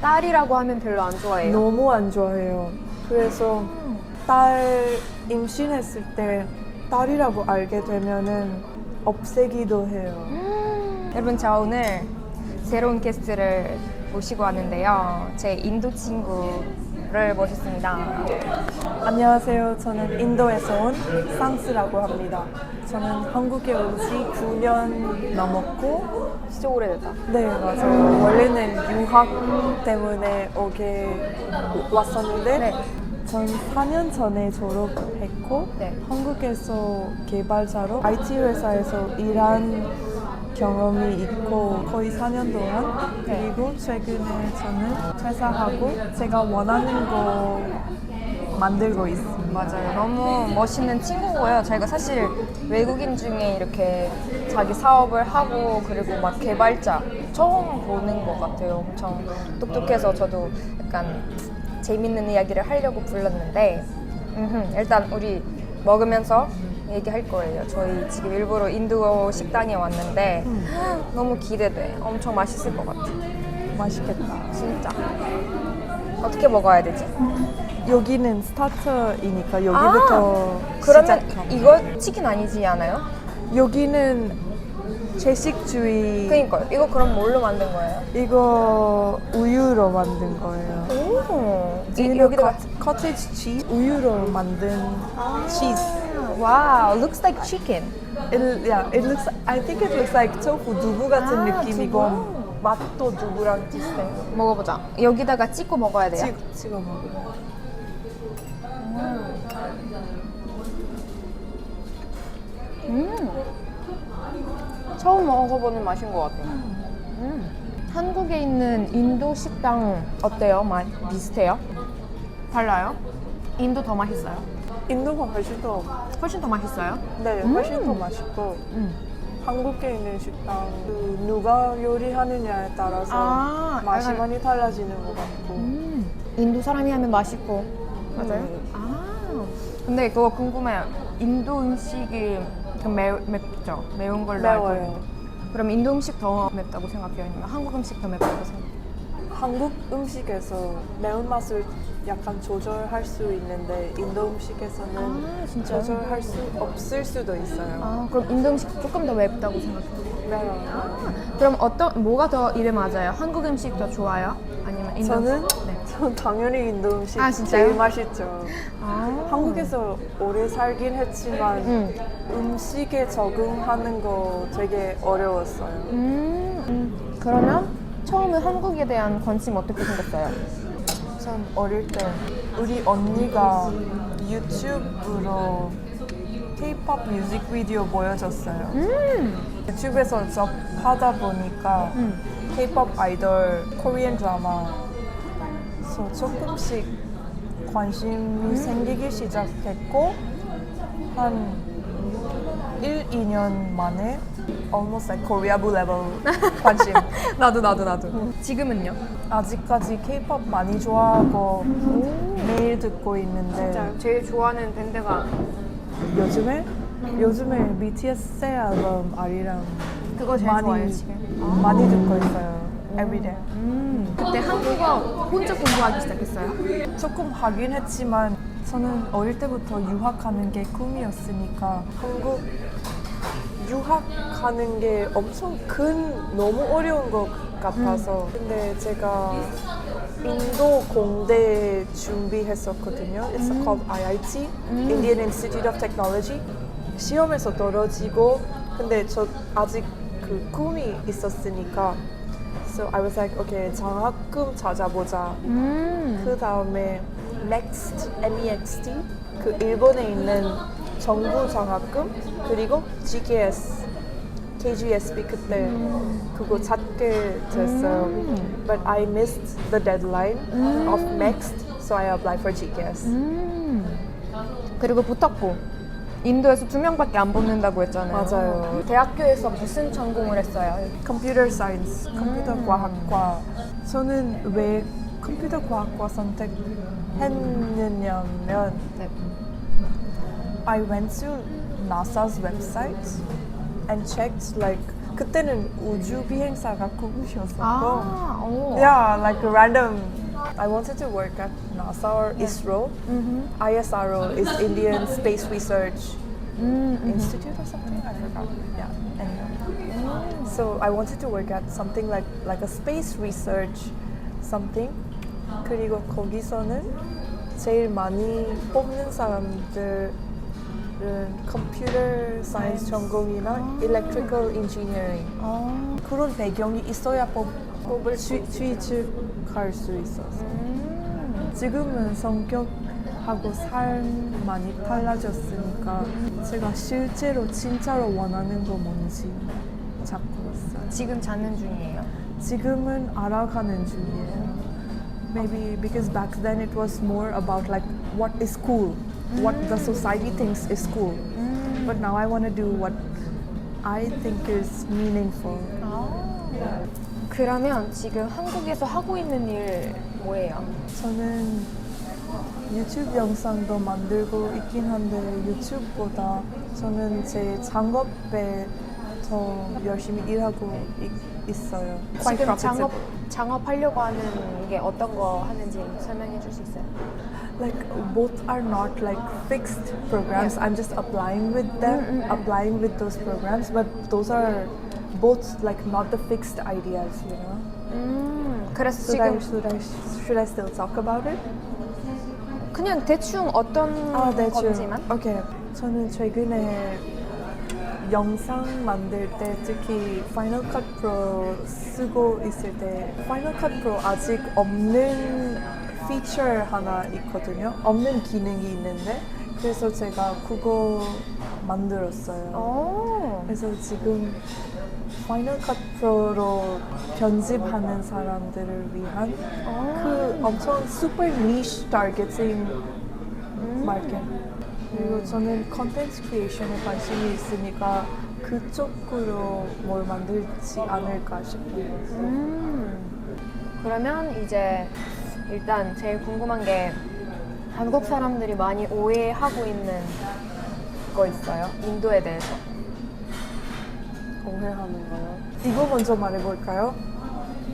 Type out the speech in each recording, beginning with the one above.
딸이라고 하면 별로 안 좋아해요. 너무 안 좋아해요. 그래서 딸 임신했을 때 딸이라고 알게 되면은 없애기도 해요. 여러분, 저 오늘 새로운 게스트를 모시고 왔는데요. 제 인도 친구를 모셨습니다. 안녕하세요. 저는 인도에서 온 상스라고 합니다. 저는 한국에 온 지 9년 넘었고, 진짜 오래됐다. 네, 맞아요. 원래는 유학 때문에 오게 왔었는데, 네. 전 4년 전에 졸업했고, 네. 한국에서 개발자로 IT 회사에서 일한 경험이 있고 거의 4년 동안. 네. 그리고 최근에 저는 퇴사하고 제가 원하는 거 만들고 있습니다. 맞아요. 너무 멋있는 친구고요. 저희가 사실 외국인 중에 이렇게 자기 사업을 하고 그리고 막 개발자 처음 보는 것 같아요. 엄청 똑똑해서 저도 약간 재밌는 이야기를 하려고 불렀는데 일단 우리 먹으면서 얘기할 거예요. 저희 지금 일부러 인도 식당에 왔는데 너무 기대돼. 엄청 맛있을 것 같아. 맛있겠다. 진짜. 어떻게 먹어야 되지? 여기는 스타터이니까 여기부터 그러면 시작합니다. 이거 치킨 아니지 않아요? 여기는 채식주의. 그니까요. 이거 그럼 뭘로 만든 거예요? 이거 우유로 만든 거예요. 오. 여기다가 커티지 치즈, 우유로 만든 치즈. 와우, looks like chicken. it looks. I think it looks like tofu, 두부 같은 느낌이고 두부. 맛도 두부랑 비슷해요. 먹어보자. 여기다가 찍고 먹어야 돼요? 찍어 먹어요. 처음 먹어보는 맛인 것 같아요. 한국에 있는 인도 식당 어때요? 맛 비슷해요? 달라요? 인도 더 맛있어요? 인도가 훨씬 더 맛있어요? 네, 훨씬 더 맛있고 한국에 있는 식당 누가 요리하느냐에 따라서 맛이 약간, 많이 달라지는 것 같고. 인도 사람이 하면 맛있고 맞아요? 근데 그거 궁금해요. 인도 음식이 좀 맵죠? 매운 걸로 알고 매워요. 있는데. 그럼 인도 음식 더 맵다고 생각해요? 아니면 한국 음식 더 맵다고 생각해요? 한국 음식에서 매운맛을 약간 조절할 수 있는데 인도 음식에서는 진짜요? 조절할 수 없을 수도 있어요. 그럼 인도 음식 조금 더 맵다고 생각해요? 매워요. 그럼 뭐가 더 입에 맞아요? 한국 음식 더 좋아요? 아니면 인도 저는 음식? 네. 전 당연히 인도 음식 진짜요? 제일 맛있죠. 아. 한국에서 오래 살긴 했지만 음식에 적응하는 거 되게 어려웠어요. 그러면 처음에 한국에 대한 관심 어떻게 생겼어요? 전 어릴 때 우리 언니가 유튜브로 K-pop 뮤직비디오 보여줬어요. 유튜브에서 접하다 보니까 K-pop 아이돌, 코리안 드라마 그래서 조금씩 관심이 생기기 시작했고 한 1, 2년 만에 almost like Koreabu level 관심. 나도. 지금은요? 아직까지 K-pop 많이 좋아하고 매일 듣고 있는데 제일 좋아하는 밴드가 요즘에 BTS 새 앨범 아리랑 그거 제일 좋아해요 지금. 많이 듣고 있어요. Everyday. 그때 한국어 혼자 공부하기 시작했어요? 조금 하긴 했지만 저는 어릴 때부터 유학하는 게 꿈이었으니까 한국 유학하는 게 엄청 너무 어려운 것 같아서 근데 제가 인도 공대 준비했었거든요. It's called IIT, Indian Institute of Technology. 시험에서 떨어지고 근데 저 아직 그 꿈이 있었으니까 So I was like, okay, 장학금 찾아보자. 그 다음에 Next, MEXT, 그 일본에 있는 정부 장학금 그리고 GKS, KGSB 그때 그거 찾게 됐어요. But I missed the deadline of Next, so I applied for GKS. 그리고 붙었고 인도에서 2명밖에 안 뽑는다고 했잖아요. 맞아요. 대학교에서 무슨 전공을 했어요? Computer Science, 컴퓨터 과학과. 저는 왜 컴퓨터 과학과 선택했느냐면 네. I went to NASA's website and checked like 그때는 우주 비행사가 꿈이었었고. 아, 오. Yeah, like random. I wanted to work at NASA or ISRO. ISRO is Indian Space Research Institute or something. I forgot. Yeah. Anyway. So I wanted to work at something like a space research something. 그리고 거기서는 제일 많이 뽑는 사람들은 컴퓨터 사이언스 전공이나 electrical engineering 그런 배경이 있어야 뽑을 취직할 수 있었어요. 지금은 성격하고 삶 많이 달라졌으니까 제가 실제로 진짜로 원하는 거 뭔지 찾고 있어요. 지금 찾는 중이에요? 지금은 알아가는 중이에요. Maybe because back then it was more about like what is cool, what the society thinks is cool. But now I want to do what I think is meaningful. 그러면 지금 한국에서 하고 있는 일 뭐예요? 저는 유튜브 영상도 만들고 있긴 한데 유튜브보다 저는 제 작업에 더 열심히 일하고 있어요. Quite 지금 profitable. 창업하려고 하는 게 어떤 거 하는지 설명해 줄 수 있어요? Like both are not like fixed programs. I'm just applying with them, applying with those programs, but those are both like not the fixed ideas, you know. 그래서 Should I still talk about it? 그냥 대충 어떤 건지만? 오케이. 저는 최근에 영상 만들 때 특히 파이널 컷 프로 쓰고 있을 때 파이널 컷 프로 아직 없는 피처 하나 있거든요. 없는 기능이 있는데 그래서 제가 그거 만들었어요. 그래서 지금 파이널 컷 프로로 편집하는 사람들을 위한 그 엄청 슈퍼 니쉬 타겟팅 마켓. 그리고 저는 컨텐츠 크리에이션에 관심이 있으니까 그쪽으로 뭘 만들지 않을까 싶어요. 그러면 이제 일단 제일 궁금한 게 한국 사람들이 많이 오해하고 있는 거 있어요? 인도에 대해서. 오해하는 거요? 이거 먼저 말해볼까요?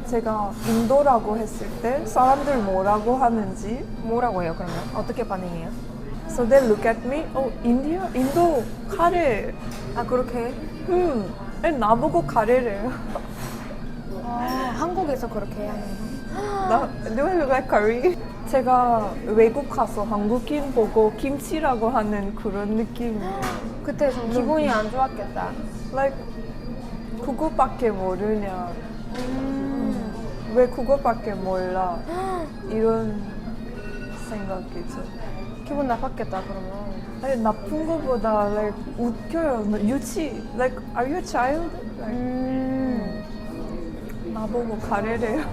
제가 인도라고 했을 때 사람들 뭐라고 하는지 뭐라고 해요, 그러면? 어떻게 반응해요? So they look at me, India? 인도 카레. 아, 그렇게? 나보고 카레래요. 한국에서 그렇게 하는 거? Do I look like curry? 제가 외국 가서 한국인 보고 김치라고 하는 그런 느낌이에요. 그때 좀 기분이 안 좋았겠다. Like, 그거밖에 모르냐. 왜 그거밖에 몰라. 이런 생각이죠. 기분 나빴겠다, 그러면. 아니, 나쁜 거보다 like, 웃겨요. 유치. Like, are you a child? Like, 나보고 가래래요.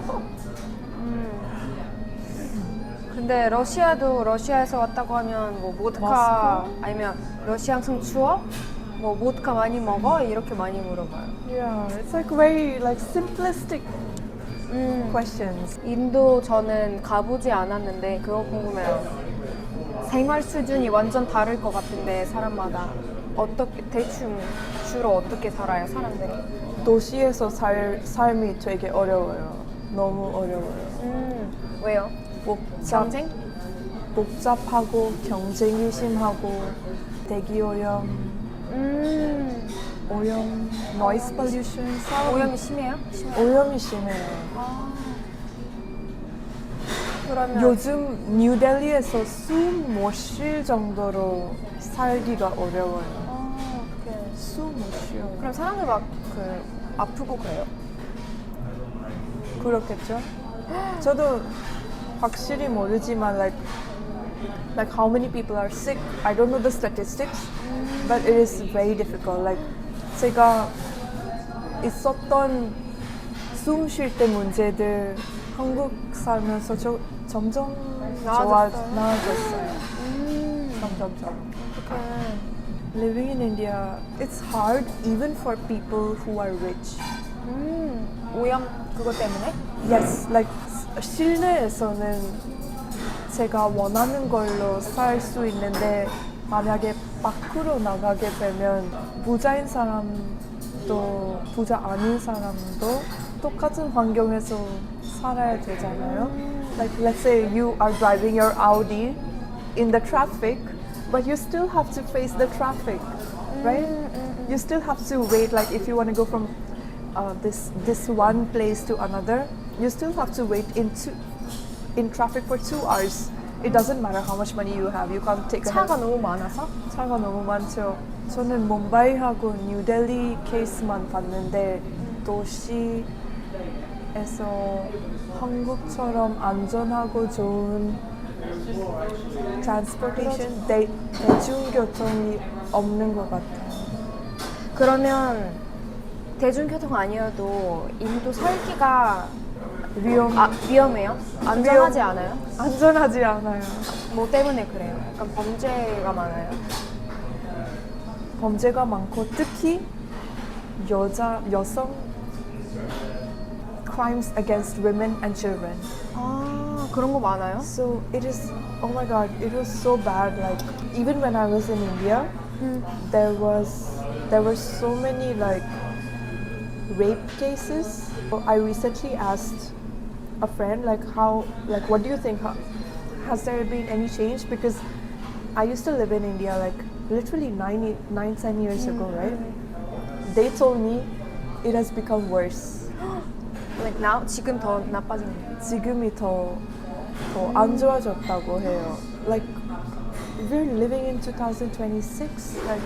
근데 러시아도 러시아에서 왔다고 하면 뭐 모드카 아니면 러시아 항상 추워? 뭐 모드카 많이 먹어? 이렇게 많이 물어봐요. Yeah, it's like very like simplistic questions. 인도 저는 가보지 않았는데 그거 궁금해요. 생활 수준이 완전 다를 것 같은데 사람마다 어떻게 대충 주로 어떻게 살아요, 사람들이? 도시에서 삶이 되게 어려워요. 너무 어려워요. 왜요? 경쟁? 복잡하고 경쟁이 심하고 대기 오염, noise pollution, 오염이 심해요? 오염이 심해요. 그러면 요즘 뉴델리에서 숨 못 쉴 정도로 살기가 어려워요. 숨 못 쉬어요. 그럼 사람들 막 아프고 그래요? 그렇겠죠? 저도 확실히 모르지만 like how many people are sick. I don't know the statistics, but it is very difficult. Like 제가 있었던 숨 쉴 때 문제들 한국 살면서 점점 나아졌어요. 점점. Living in India, it's hard even for people who are rich. 오염 그것 때문에? Yes, like 실내에서는 제가 원하는 걸로 살 수 있는데 만약에 밖으로 나가게 되면 부자인 사람 또 부자 아닌 사람도 똑같은 환경에서 살아야 되잖아요. Like let's say you are driving your Audi in the traffic, but you still have to face the traffic, right? You still have to wait. Like if you want to go from this one place to another, you still have to wait in traffic for 2 hours. It doesn't matter how much money you have. You can't take a 차가 너무 많아서? 차가 너무 많죠. 저는 뭄바이하고 뉴델리 케이스만 봤는데 도시에서 한국처럼 안전하고 좋은 transportation, 대중교통이 없는 것 같아요. 그러면 대중교통 아니어도 인도 살기가 위험해요? 안전하지 않아요? 안전하지 않아요. 뭐 때문에 그래요? 약간 범죄가 많아요? 범죄가 많고 특히 여성 crimes against women and children. 아, 그런 거 많아요? So it is, oh my god, it was so bad. Like even when I was in India, there were so many like rape cases. I recently asked a friend like what do you think? Has there been any change? Because I used to live in India like literally 10 years ago, right? They told me it has become worse. Like now? 지금 더 나빠진 거예요? 지금이 더 안 좋아졌다고 해요. Like we're living in 2026. Like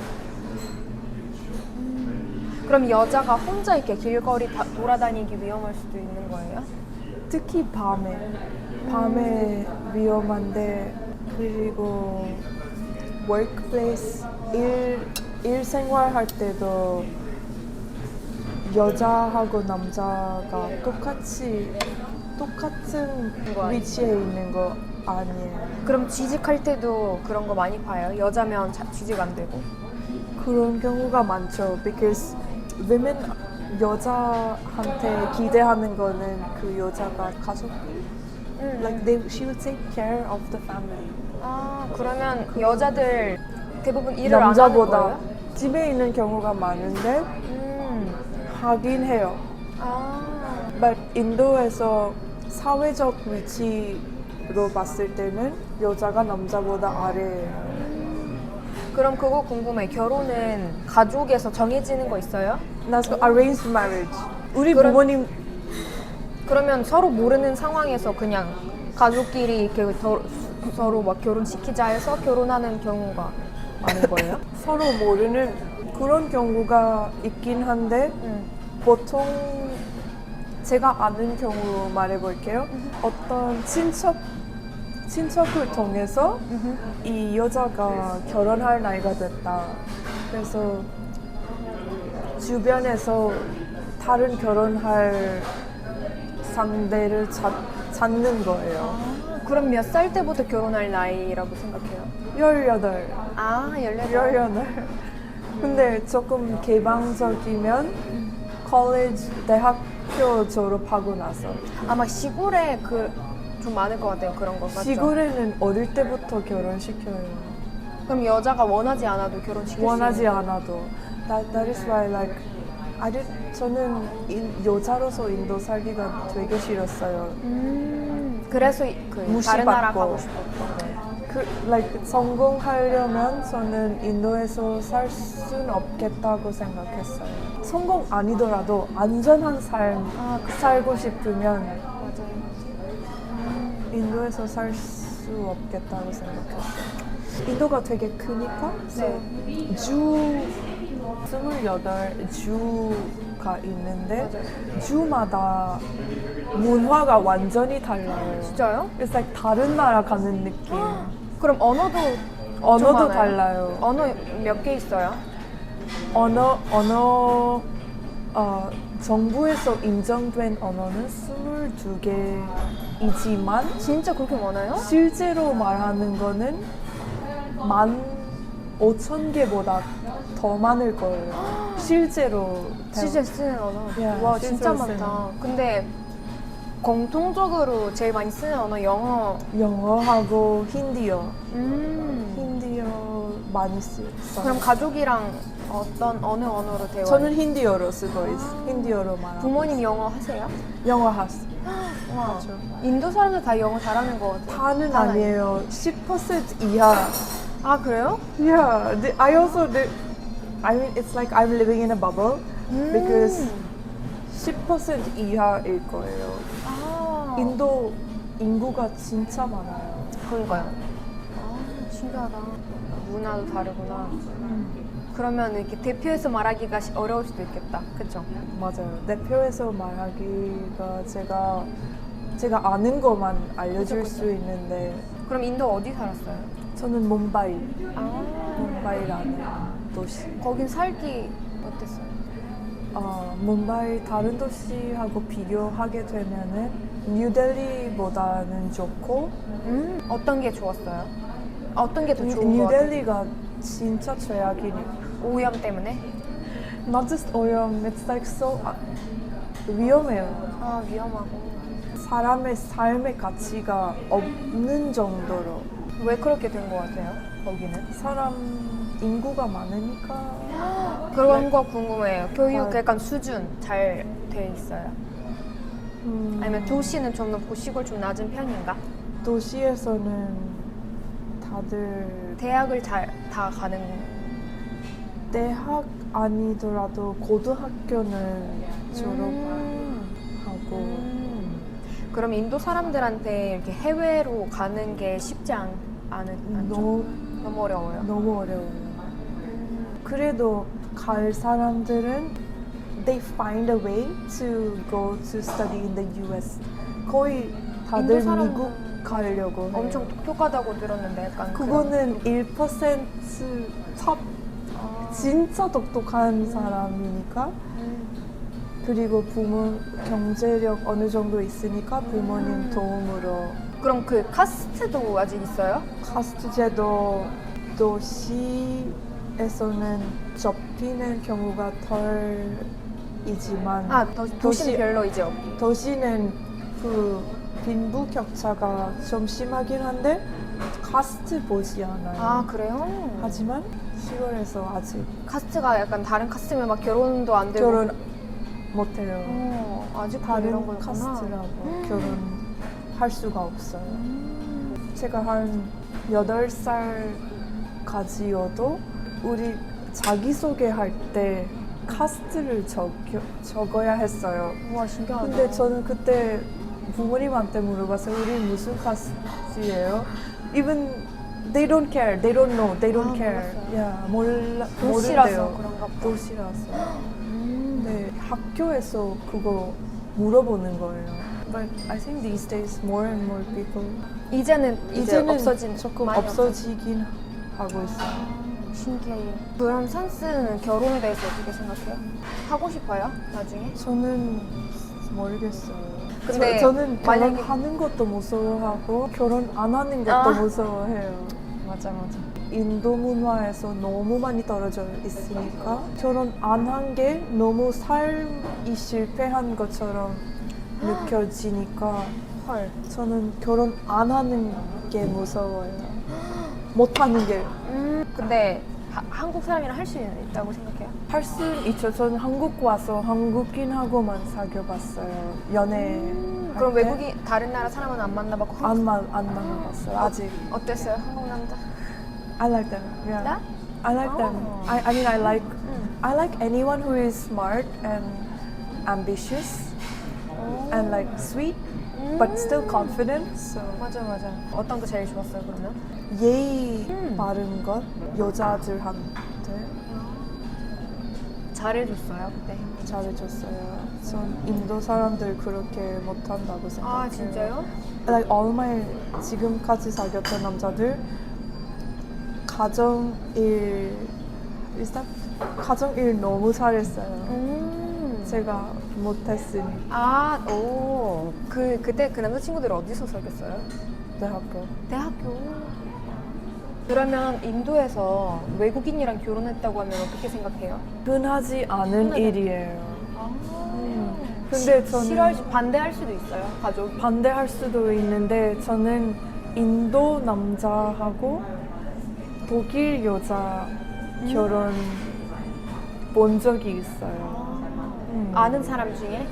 그럼 여자가 혼자 이렇게 길거리 돌아다니기 위험할 수도 있는 거예요? 특히 밤에 위험한데 그리고 workplace 일 생활할 때도 여자하고 남자가 똑같은 위치에 있는 거 아니에요. 그럼 취직할 때도 그런 거 많이 봐요? 여자면 취직 안 되고? 그런 경우가 많죠. Because women 여자한테 기대하는 거는 그 여자가 가족, like she will take care of the family. 아, 그러면 여자들 대부분 일을 안 하는 남자보다 거예요? 집에 있는 경우가 많은데 하긴 해요. 아, But 인도에서 사회적 위치로 봤을 때는 여자가 남자보다 아래예요. 그럼 그거 궁금해. 결혼은 가족에서 정해지는 거 있어요? That's arranged marriage. 우리 그럼- 부모님 그러면 서로 모르는 상황에서 그냥 가족끼리 이렇게 서로 막 결혼시키자 해서 결혼하는 경우가 많은 거예요? 서로 모르는 그런 경우가 있긴 한데 보통 제가 아는 경우로 말해볼게요. 어떤 친척을 통해서 이 여자가 결혼할 나이가 됐다. 그래서 주변에서 다른 결혼할 상대를 찾는 거예요. 그럼 몇 살 때부터 결혼할 나이라고 생각해요? 18. 아, 18. 18. 근데 조금 개방적이면 컬리지 대학교 졸업하고 나서 아마 시골에 좀 많을 것 같아요. 그런 거 맞죠? 시골에는 어릴 때부터 결혼시켜요. 그럼 여자가 원하지 않아도 결혼시킬 수 원하지 있는 않아도. That is why like 저는 여자로서 인도 살기가 되게 싫었어요. 그래서 다른 나라 무시받고. 가고 싶었던 거예요. like 성공하려면 저는 인도에서 살 수는 없겠다고 생각했어요. 성공 아니더라도 안전한 삶 살고 싶으면 맞아요. 인도에서 살 수 없겠다고 생각했어요. 인도가 되게 크니까 네. 주 28주가 있는데 주마다 문화가 완전히 달라요. 진짜요? It's like 다른 나라 가는 느낌. 그럼 언어도 언어도 많아요? 달라요. 언어 몇 개 있어요? 정부에서 인정된 언어는 22개이지만 진짜 그렇게 많아요? 실제로 말하는 거는 15,000개보다 더 많을 거예요. 실제로 실제 쓰는 언어? Yeah, 와, 진짜 실제로 많다. 근데 공통적으로 제일 많이 쓰는 언어 영어. 영어하고 힌디어 음. 힌디어 많이 써요. 그럼 가족이랑 어느 언어로 대화해요? 저는 힌디어로 쓰고 있어요. 힌디어로 말하고. 부모님 영어 하세요? 영어 하스. 와, 맞아. 인도 사람들 다 영어 잘하는 것 같아요. 다는 다는 아니에요. 10% 이하. 아, 그래요? Yeah, I also did. I mean, it's like I'm living in a bubble because 10% 이하일 거예요. 아, 인도 인구가 진짜 많아요. 그러니까요. 아, 신기하다. 문화도 다르구나. 그러면 이렇게 대표해서 말하기가 어려울 수도 있겠다. 그쵸? 맞아요. 대표에서 말하기가 제가 아는 것만 알려줄 그쵸, 수 있는데 그럼 인도 어디 살았어요? 저는 뭄바이, 아, 뭄바이라는 도시. 거긴 살기 어땠어요? 뭄바이 다른 도시하고 비교하게 되면은 뉴델리보다는 좋고 어떤 게 좋았어요? 어떤 게 더 좋은 것 같아요? 뉴델리가 진짜 최악이니까. 오염 때문에? Not just 오염, it's like so 위험해요. 아, 위험하고. 사람의 삶의 가치가 없는 정도로 왜 그렇게 된 것 같아요? 거기는? 사람 인구가 많으니까 그런 거 궁금해요. 교육 아. 약간 수준 잘 돼 있어요? 아니면 도시는 좀 높고 시골 좀 낮은 편인가? 도시에서는 다들 대학을 다 가는 대학 아니더라도 고등학교는 졸업하고 그럼 인도 사람들한테 이렇게 해외로 가는 게 쉽지 않죠? 너무 어려워요. 너무 어려워요. 그래도 갈 사람들은 they find a way to go to study in the US. 거의 다들 인도 사람은 미국 가려고 해요. 엄청 똑똑하다고 들었는데 약간 그거는 1% 탑 진짜 똑똑한 사람이니까 그리고 부모 경제력 어느 정도 있으니까 부모님 도움으로 그럼 그 카스트도 아직 있어요? 카스트 제도 도시에서는 접히는 경우가 덜이지만 도시는 별로 이제 없고 도시는 그 빈부격차가 좀 심하긴 한데 카스트 보지 않아요. 아, 그래요? 하지만 시골에서 아직 카스트가 약간 다른 카스트면 막 결혼도 안 되고 결혼 못해요. 아직 이런 다른 거구나. 카스트라고 결혼할 수가 없어요. 제가 한 8살까지여도 우리 자기소개할 때 카스트를 적어야 했어요. 우와, 신기하다. 근데 저는 그때 부모님한테 물어봤어요. 우리 무슨 카스트예요? Even they don't care, they don't know, they don't care. 몰랐어요. 모른대요. 도시라서 그런가 보다. 도시라서. 네, 학교에서 그거 물어보는 거예요. But I think these days more and more people 이제는 조금 많이 없어지긴 하고 있어요. 신기해요. 그럼 산스는 결혼에 대해서 어떻게 생각해요? 하고 싶어요? 나중에? 저는 모르겠어요. 근데 저는 만약에- 결혼하는 것도 무서워하고 결혼 안 하는 것도 아. 무서워해요. 맞아. 인도 문화에서 너무 많이 떨어져 있으니까 결혼 안 한 게 너무 삶이 실패한 것처럼 느껴지니까 헐. 저는 결혼 안 하는 게 무서워요. 못 하는 게. 근데 한국 사람이랑 할 수 있다고 생각해요? 할 수 있죠. 저는 한국 와서 한국인하고만 사귀어봤어요. 연애. 그럼 외국인 다른 나라 사람은 안 만나봤고 안 만나봤어요. 아직. 어땠어요? 한국 남자? I like them. Yeah. Yeah? I like them. Oh. I mean, I like anyone who is smart and ambitious and like sweet, but still confident. So 맞아. 어떤 게 제일 좋았어요, 그러면? 예의 바른 것 여자들한테 잘해줬어요, 그때. 잘해줬어요. 전 인도 사람들 그렇게 못한다고 생각해요. 아, 진짜요? Like all my 지금까지 사귀었던 남자들 가정일 너무 잘했어요. 제가 못했으니까. 그때 그 남자친구들 어디서 사귀었어요? 대학교. 그러면 인도에서 외국인이랑 결혼했다고 하면 어떻게 생각해요? 흔하지 않은 흔하지 일이에요. 근데 저는 싫어할 반대할 수도 있어요, 가족. 반대할 수도 있는데 저는 인도 남자하고 독일 여자 본 적이 있어요. 아는 사람 중에?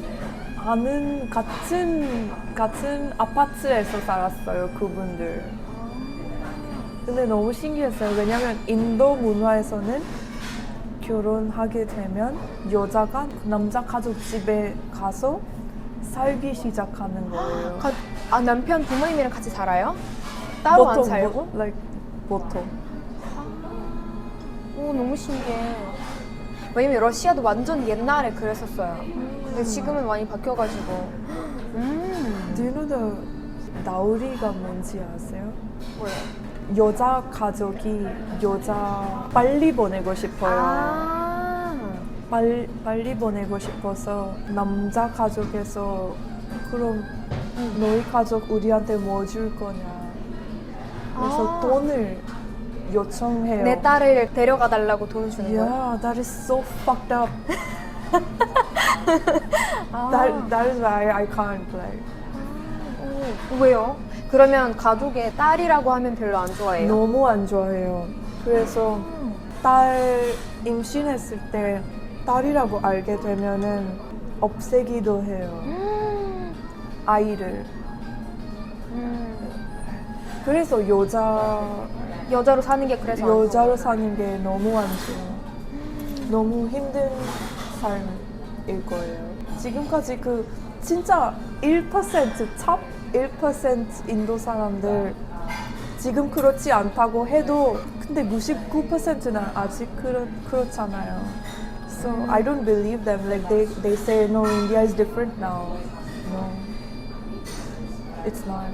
아는 같은 아파트에서 살았어요, 그분들. 근데 너무 신기했어요. 왜냐면 인도 문화에서는 결혼하게 되면 여자가 남자 가족 집에 가서 살기 시작하는 거예요. 남편 부모님이랑 같이 살아요? 따로 안 보통 살고? 보통. 오, 너무 신기해. 왜냐면 러시아도 완전 옛날에 그랬었어요. 근데 지금은 많이 바뀌어가지고. Do you know the 나우리가 뭔지 아세요? 뭐예요? 여자 가족이 여자 빨리 보내고 싶어요. 아, 빨리 보내고 싶어서 남자 가족에서 그럼 너희 가족 우리한테 뭐 줄 거냐. 그래서 돈을 요청해요. 내 딸을 데려가 달라고 돈 주는 거예요? Yeah, that is so fucked up. 아. That is why I can't play. 왜요? 그러면 가족의 딸이라고 하면 별로 안 좋아해요? 너무 안 좋아해요. 그래서 딸 임신했을 때 딸이라고 알게 되면은 없애기도 해요. 아이를. 그래서 여자로 사는 게 그래서 안 여자로 사는 게 너무 안 좋아. 너무 힘든 삶일 거예요. 지금까지 그 진짜 1% 탑 1% 인도 사람들 지금 그렇지 않다고 해도 근데 99%는 아직 그렇잖아요. So I don't believe them. Like they say no, India is different now. No, it's not.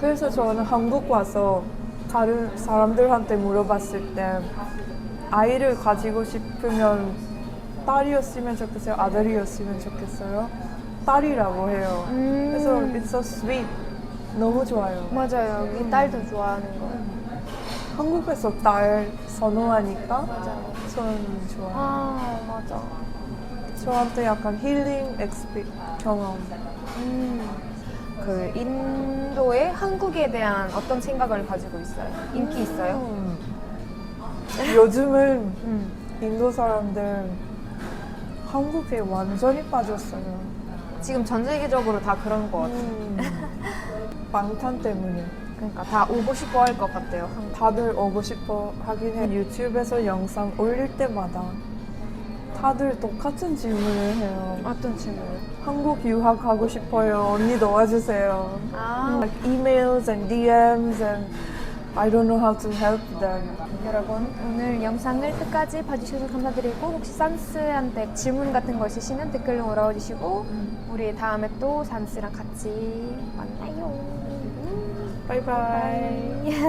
그래서 저는 한국 와서 다른 사람들한테 물어봤을 때 아이를 가지고 싶으면 딸이었으면 좋겠어요? 아들이었으면 좋겠어요? 딸이라고 해요. 그래서 it's so sweet. 너무 좋아요. 맞아요. 이 딸 더 좋아하는 거. 한국에서 딸 선호하니까 맞아요. 저는 좋아요. 아, 맞아. 저한테 약간 힐링 경험. 그 인도의 한국에 대한 어떤 생각을 가지고 있어요? 인기 있어요? 요즘은 인도 사람들 한국에 완전히 빠졌어요. 지금 전 세계적으로 다 그런 것 같아요. 방탄 때문에. 그러니까 다 오고 싶어 할 것 같아요. 한국. 다들 오고 싶어 하긴 해. 유튜브에서 영상 올릴 때마다 다들 똑같은 질문을 해요. 어떤 질문? 한국 유학하고 싶어요. 언니 도와주세요. 아, Like emails and DMs and I don't know how to help them. 여러분 오늘 영상을 끝까지 봐주셔서 감사드리고 혹시 산스한테 질문 같은 거 있으시면 댓글로 올라와주시고 우리 다음에 또 산스랑 같이 만나요. 바이바이. 바이.